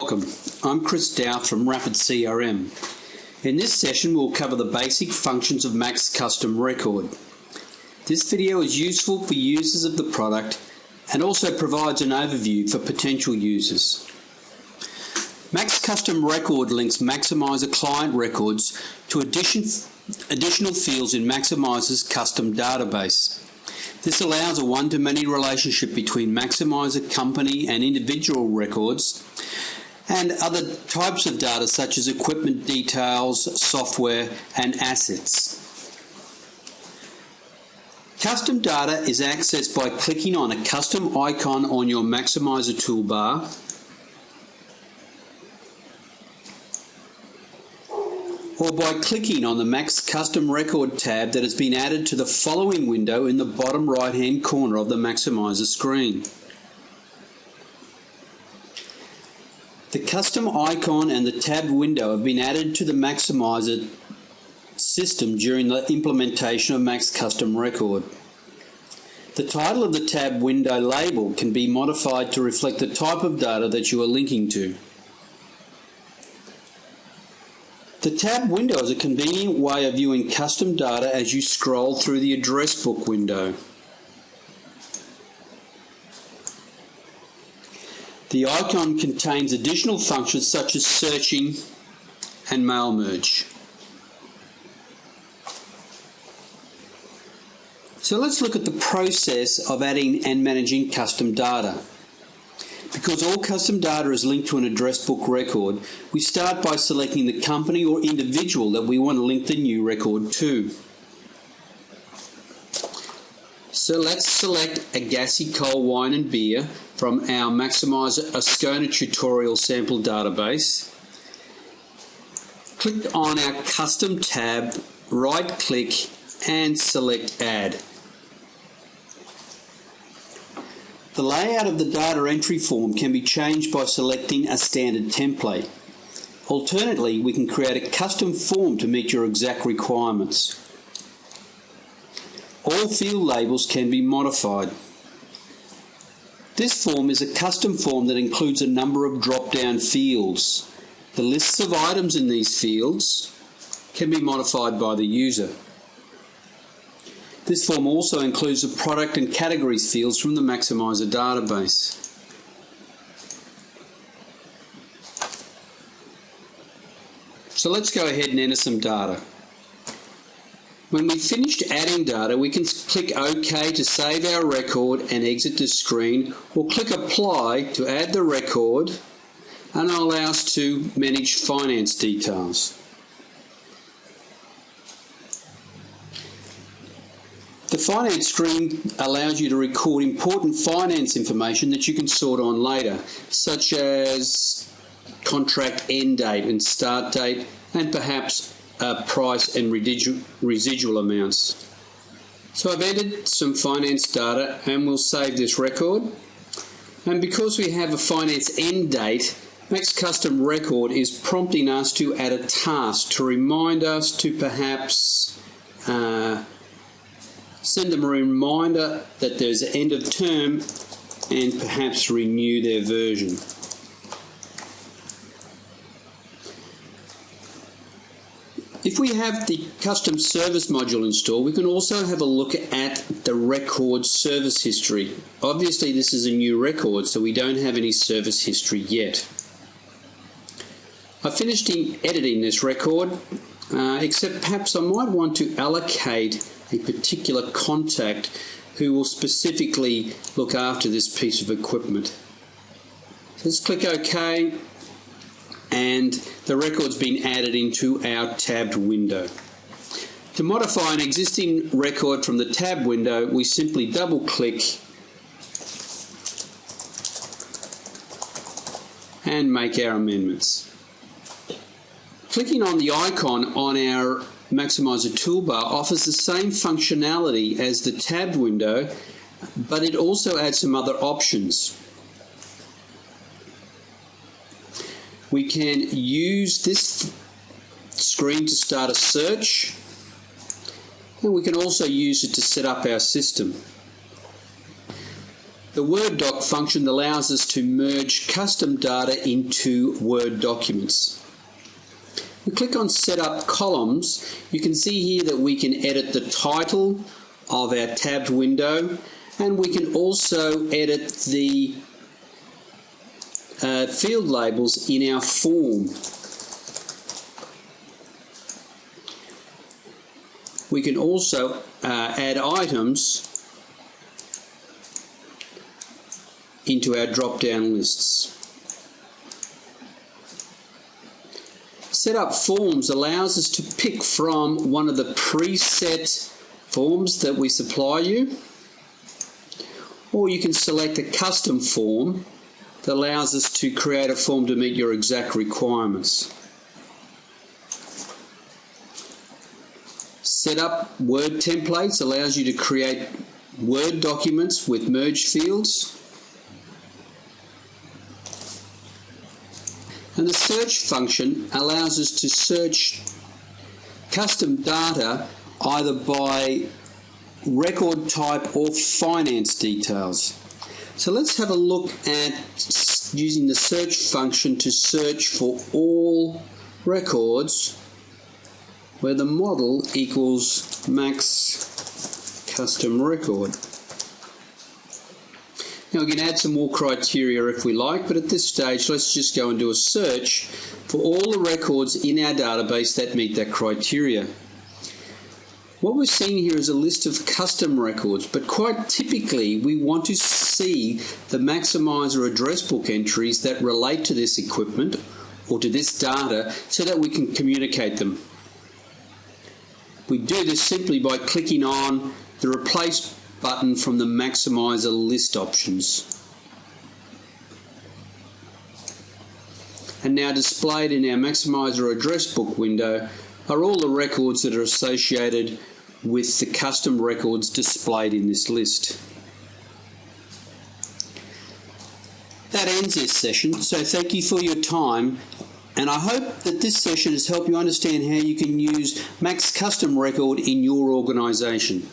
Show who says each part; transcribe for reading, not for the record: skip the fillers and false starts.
Speaker 1: Welcome, I'm Chris Douth from Rapid CRM. In this session we'll cover the basic functions of MaxCustomRecord. This video is useful for users of the product and also provides an overview for potential users. MaxCustomRecord links Maximizer client records to additional fields in Maximizer's custom database. This allows a one-to-many relationship between Maximizer company and individual records and other types of data such as equipment details, software and assets. Custom data is accessed by clicking on a custom icon on your Maximizer toolbar or by clicking on the MaxCustomRecord tab that has been added to the following window in the bottom right hand corner of the Maximizer screen. The custom icon and the tabbed window have been added to the Maximizer system during the implementation of MaxCustomRecord. The title of the tab window label can be modified to reflect the type of data that you are linking to. The tab window is a convenient way of viewing custom data as you scroll through the address book window. The icon contains additional functions such as searching and mail merge. So let's look at the process of adding and managing custom data. Because all custom data is linked to an address book record, we start by selecting the company or individual that we want to link the new record to. So let's select Agassi Coal Wine and Beer from our Maximizer Ascona tutorial sample database. Click on our custom tab, right click and select Add. The layout of the data entry form can be changed by selecting a standard template. Alternatively, we can create a custom form to meet your exact requirements. All field labels can be modified. This form is a custom form that includes a number of drop-down fields. The lists of items in these fields can be modified by the user. This form also includes the product and categories fields from the Maximizer database. So let's go ahead and enter some data. When we've finished adding data, we can click OK to save our record and exit the screen, or click Apply to add the record and allow us to manage finance details. The finance screen allows you to record important finance information that you can sort on later, such as contract end date and start date, and perhaps price and residual amounts. So I've entered some finance data and we'll save this record. And because we have a finance end date, MaxCustomRecord is prompting us to add a task to remind us to perhaps send them a reminder that there's an end of term and perhaps renew their version. If we have the custom service module installed, we can also have a look at the record service history. Obviously this is a new record, so we don't have any service history yet. I finished editing this record, except perhaps I might want to allocate a particular contact who will specifically look after this piece of equipment. So let's click OK, and the record's been added into our tabbed window. To modify an existing record from the tab window, we simply double click and make our amendments. Clicking on the icon on our Maximizer toolbar offers the same functionality as the tabbed window, but it also adds some other options. We can use this screen to start a search, and we can also use it to set up our system. The Word Doc function allows us to merge custom data into Word documents. We click on Set Up Columns. You can see here that we can edit the title of our tabbed window, and we can also edit the field labels in our form. We can also add items into our drop-down lists. Set Up Forms allows us to pick from one of the preset forms that we supply you, or you can select a custom form that allows us to create a form to meet your exact requirements. Set Up Word Templates allows you to create Word documents with merge fields. And the search function allows us to search custom data either by record type or finance details. So let's have a look at using the search function to search for all records where the model equals MaxCustomRecord. Now we can add some more criteria if we like, but at this stage let's just go and do a search for all the records in our database that meet that criteria. What we're seeing here is a list of custom records, but quite typically we want to see the Maximizer address book entries that relate to this equipment or to this data so that we can communicate them. We do this simply by clicking on the Replace button from the Maximizer list options. And now displayed in our Maximizer address book window are all the records that are associated with the custom records displayed in this list. That ends this session, so thank you for your time, and I hope that this session has helped you understand how you can use MaxCustomRecord in your organisation.